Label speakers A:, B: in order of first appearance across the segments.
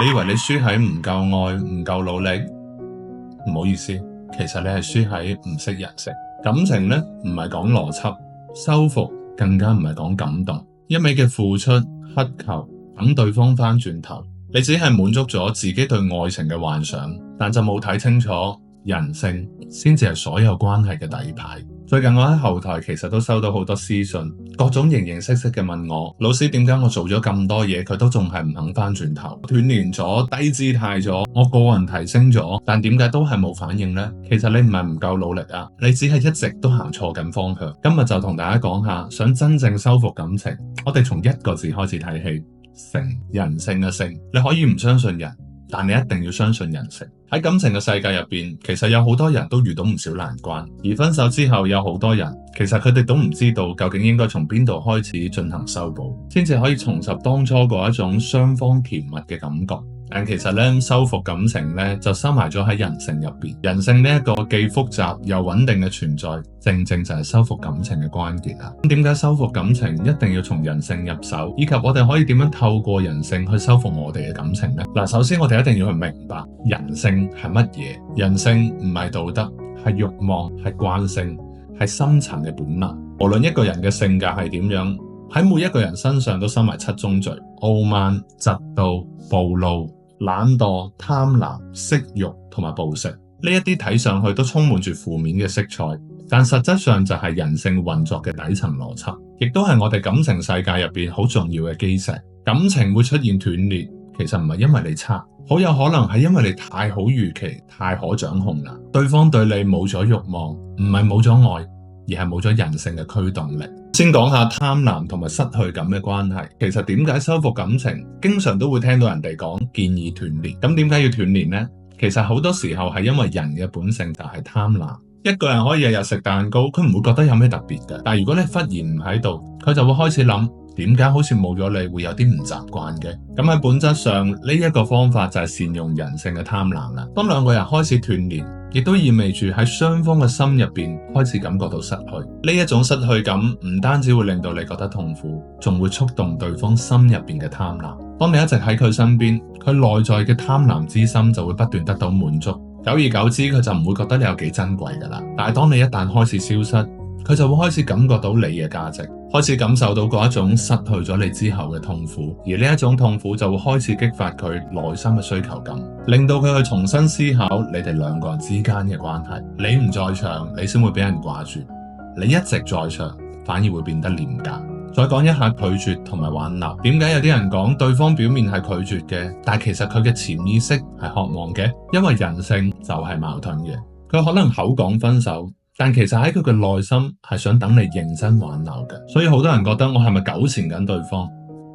A: 你以為你輸喺唔夠愛、唔夠努力？唔好意思，其實你係輸喺唔識人性。感情呢，唔係講邏輯，修復更加唔係講感動，一味嘅付出、乞求，等對方翻轉頭，你只係滿足咗自己對愛情嘅幻想，但就冇睇清楚人性先至係所有關係嘅底牌。最近我喺後台其實都收到好多私信，各種形形色色嘅問我，老師點解我做咗咁多嘢，佢都仲係唔肯翻轉頭，斷聯咗、低姿態咗，我個人提升咗，但點解都係冇反應呢？其實你唔係唔夠努力啊，你只係一直都行錯緊方向。今日就同大家講下，想真正修復感情，我哋從一個字開始睇起，性，人性嘅性。你可以唔相信人，但你一定要相信人性。喺感情嘅世界入邊，其實有好多人都遇到唔少難關，而分手之後有好多人，其實佢哋都唔知道究竟應該從邊度開始進行修補，先至可以重拾當初嗰一種雙方甜蜜嘅感覺。但其實咧，修復感情咧就收埋咗喺人性入邊。人性呢一個既複雜又穩定嘅存在，正正就係修復感情嘅關鍵啦。咁點解修復感情一定要從人性入手，以及我哋可以點樣透過人性去修復我哋嘅感情呢？嗱，首先我哋一定要去明白人性係乜嘢。人性唔係道德，係慾望，係慣性，係深層嘅本能。無論一個人嘅性格係點樣，喺每一個人身上都收埋七宗罪：傲慢、嫉妒、暴怒、懶惰、貪婪、色欲同埋暴食。呢一啲睇上去都充滿住負面嘅色彩，但實質上就係人性運作嘅底層邏輯，亦都係我哋感情世界入邊好重要嘅基石。感情會出現斷裂，其實唔係因為你差，好有可能係因為你太好預期、太可掌控啦。對方對你冇咗慾望，唔係冇咗愛，而係冇咗人性嘅驅動力。先講下貪婪同埋失去感嘅關係。其實點解修復感情，經常都會聽到人哋講建議斷聯。咁點解要斷聯呢？其實好多時候係因為人嘅本性就係貪婪。一個人可以日日食蛋糕，佢唔會覺得有咩特別嘅。但係如果你忽然唔喺度，佢就會開始諗，點解好似冇咗你會有啲唔習慣嘅？咁喺本質上呢一個方法就係善用人性嘅貪婪啦。當兩個人開始斷聯，亦都意味住喺雙方嘅心入邊開始感覺到失去。呢一種失去感唔單止會令到你覺得痛苦，仲會觸動對方心入邊嘅貪婪。當你一直喺佢身邊，佢內在嘅貪婪之心就會不斷得到滿足。久而久之，佢就唔會覺得你有幾珍貴噶啦。但係當你一旦開始消失，佢就會開始感覺到你嘅價值，開始感受到嗰一種失去咗你之後嘅痛苦，而呢一種痛苦就會開始激發佢內心嘅需求感，令到佢去重新思考你哋兩個人之間嘅關係。你唔在場，你先會俾人掛住；你一直在場，反而會變得廉價。再講一下拒絕同埋挽留。點解有啲人講對方表面係拒絕嘅，但其實佢嘅潛意識係渴望嘅？因為人性就係矛盾嘅，佢可能口講分手，但其實喺佢嘅內心係想等你認真挽留嘅。所以好多人覺得我係咪糾纏緊對方？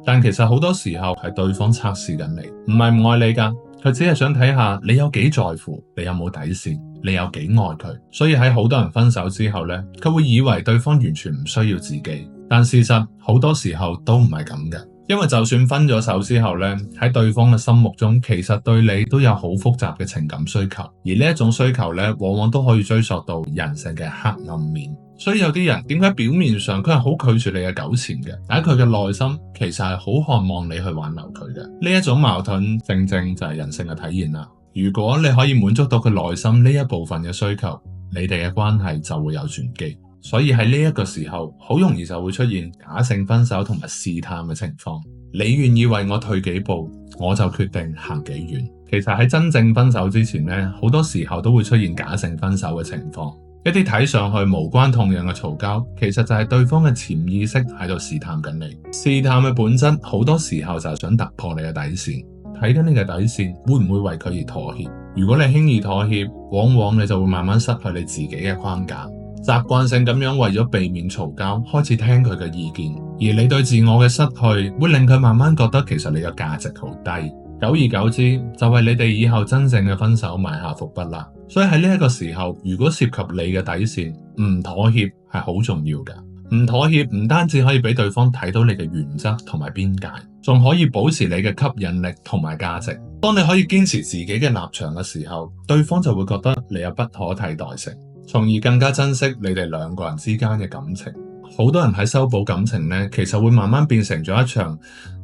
A: 但其實好多時候係對方測試緊你，唔係唔愛你噶，佢只係想睇下你有幾在乎，你有冇底線，你有幾愛佢。所以喺好多人分手之後呢，佢會以為對方完全唔需要自己，但事實好多時候都唔係咁嘅。因為就算分咗手之後呢，喺對方嘅心目中，其實對你都有好複雜嘅情感需求，而呢一種需求呢，往往都可以追溯到人性嘅黑暗面。所以有啲人點解表面上佢係好拒絕你嘅糾纏嘅，但係佢嘅內心其實係好渴望你去挽留佢嘅。呢一種矛盾正正就係人性嘅體現啦。如果你可以滿足到佢內心呢一部分嘅需求，你哋嘅關係就會有轉機。所以喺呢一個時候，好容易就會出現假性分手同埋試探嘅情況。你願意為我退幾步，我就決定行幾遠。其實喺真正分手之前呢，好多時候都會出現假性分手嘅情況。一啲睇上去無關痛癢嘅嘈交，其實就係對方嘅潛意識喺度試探緊你。試探嘅本質好多時候就係想突破你嘅底線，睇緊你嘅底線會唔會為佢而妥協。如果你輕易妥協，往往你就會慢慢失去你自己嘅框架，習慣性咁樣為咗避免嘈交，開始聽佢嘅意見，而你對自我嘅失去會令佢慢慢覺得其實你嘅價值好低。久而久之，就為你哋以後真正嘅分手埋下伏筆啦。所以喺呢一個時候，如果涉及你嘅底線，唔妥協係好重要㗎。唔妥協唔單止可以俾對方睇到你嘅原則同埋邊界，仲可以保持你嘅吸引力同埋價值。當你可以堅持自己嘅立場嘅時候，對方就會覺得你有不可替代性，從而更加珍惜你哋兩個人之間嘅感情。好多人喺修補感情呢，其實會慢慢變成咗一場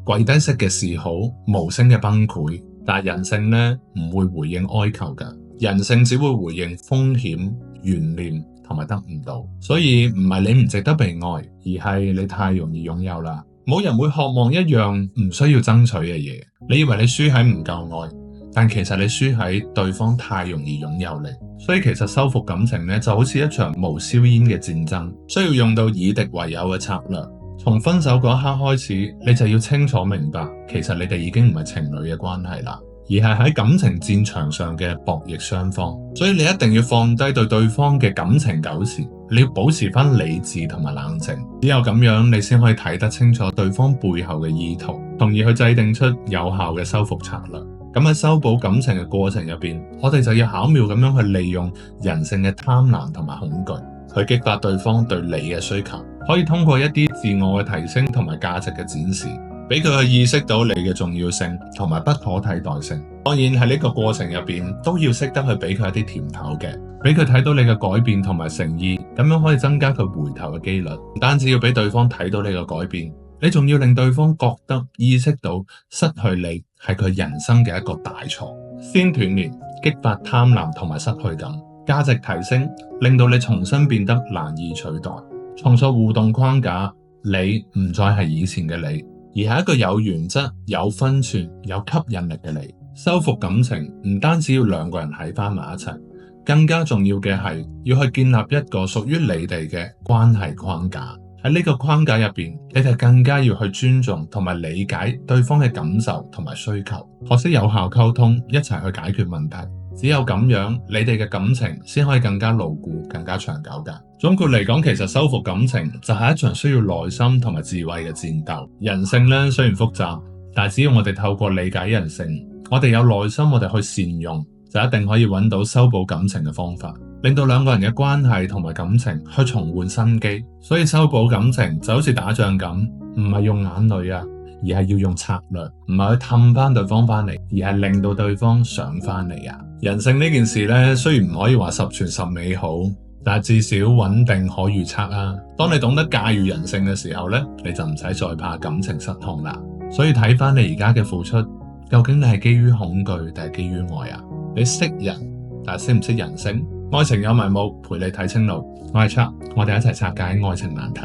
A: 跪低式嘅示好，無聲嘅崩潰。但係人性呢唔會回應哀求嘅，人性只會回應風險、懸念同埋得唔到。所以唔係你唔值得被愛，而係你太容易擁有啦。冇人會渴望一樣唔需要爭取嘅嘢。你以為你輸喺唔夠愛，但其實你輸喺對方太容易擁有你。所以其實修復感情呢，就好似一場無硝煙嘅戰爭，需要用到以敵為友嘅策略。從分手嗰一刻開始，你就要清楚明白，其實你哋已經唔係情侶嘅關係啦，而係喺感情戰場上嘅博弈雙方。所以你一定要放低對對方嘅感情糾纏，你要保持翻理智同埋冷靜。只有咁樣，你先可以睇得清楚對方背後嘅意圖，從而去制定出有效嘅修復策略。咁喺修補感情嘅過程入邊，我哋就要巧妙咁樣去利用人性嘅貪婪同埋恐懼，去激發對方對你嘅需求。可以通過一啲自我嘅提升同埋價值嘅展示，俾佢去意識到你嘅重要性同埋不可替代性。當然喺呢個過程入邊，都要識得去俾佢一啲甜頭嘅，俾佢睇到你嘅改變同埋誠意，咁樣可以增加佢回頭嘅機率。唔單止要俾對方睇到你嘅改變，你仲要令對方覺得意識到失去你係佢人生嘅一個大錯。先斷聯，激發貪婪同埋失去感，價值提升，令到你重新變得難以取代。重塑互動框架，你唔再係以前嘅你，而係一個有原則、有分寸、有吸引力嘅你。修復感情唔單止要兩個人喺翻埋一齊，更加重要嘅係要去建立一個屬於你哋嘅關係框架。喺呢個框架入邊，你哋更加要去尊重同埋理解對方嘅感受同埋需求，學識有效溝通，一齊去解決問題。只有咁樣，你哋嘅感情先可以更加牢固、更加長久㗎。總括嚟講，其實修復感情就係一場需要耐心同埋智慧嘅戰鬥。人性呢，雖然複雜，但只要我哋透過理解人性，我哋有耐心，我哋去善用，就一定可以揾到修補感情嘅方法，令到兩個人嘅關係同埋感情去重煥生機。所以修補感情就好似打仗咁，唔係用眼淚啊，而係要用策略，唔係去氹翻對方翻嚟，而係令到對方想翻嚟啊。人性呢件事呢，雖然唔可以話十全十美好，但係至少穩定可預測啊。當你懂得駕馭人性嘅時候呢，你就唔使再怕感情失控啦。所以睇翻你而家嘅付出，究竟你係基於恐懼定係基於愛啊？你識人，但係識唔識人性？愛情有迷霧，陪你睇清路。我係 Chuck，我哋一齊拆解愛情難題。